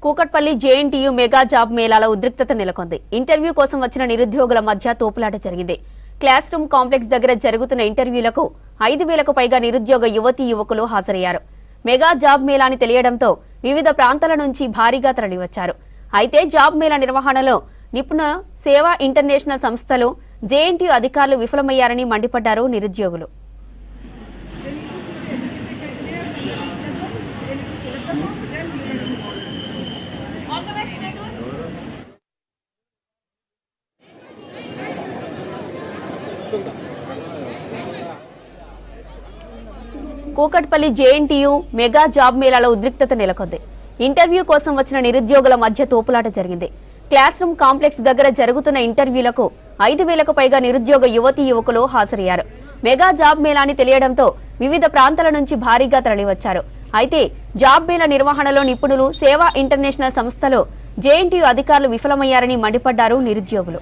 Kukatpally JNTU mega job మేళాలో ఉద్రిక్తత నెలకొంది. Interview కోసం వచ్చిన నిరుద్యోగుల మధ్య తోపులాట జరిగింది. క్లాస్ రూమ్ కాంప్లెక్స్ దగ్గర జరుగుతున్న ఇంటర్వ్యూలకు 5,000కు పైగా నిరుద్యోగ యువతీ యువకులు హాజరయ్యారు. మెగా జాబ్ మేళాని తెలియడంతో వివిధ ప్రాంతాల నుంచి భారీగా తరలివచ్చారు. అయితే జాబ్ మేళా నిర్వహణలో నిపుణ సేవా ఇంటర్నేషనల్ సంస్థలు జేఎన్టీయూ అధికారులు విఫలమయ్యారని మండిపడ్డారు నిరుద్యోగులు. కూకట్పల్లి జేఎన్టీయూ మెగా జాబ్ మేళాలో ఉద్రిక్తత నెలకొంది. ఇంటర్వ్యూ కోసం వచ్చిన నిరుద్యోగుల మధ్య తోపులాట జరిగింది. క్లాస్ రూమ్ కాంప్లెక్స్ దగ్గర జరుగుతున్న ఇంటర్వ్యూలకు 5,000కు పైగా నిరుద్యోగ యువతీ యువకులు హాజరయ్యారు. మెగా జాబ్ మేళాని తెలియడంతో వివిధ ప్రాంతాల నుంచి భారీగా తరలివచ్చారు. అయితే జాబ్ మేళా నిర్వహణలో నిపుణులు సేవా ఇంటర్నేషనల్ సంస్థలు జేఎన్టీయూ అధికారులు విఫలమయ్యారని మండిపడ్డారు నిరుద్యోగులు.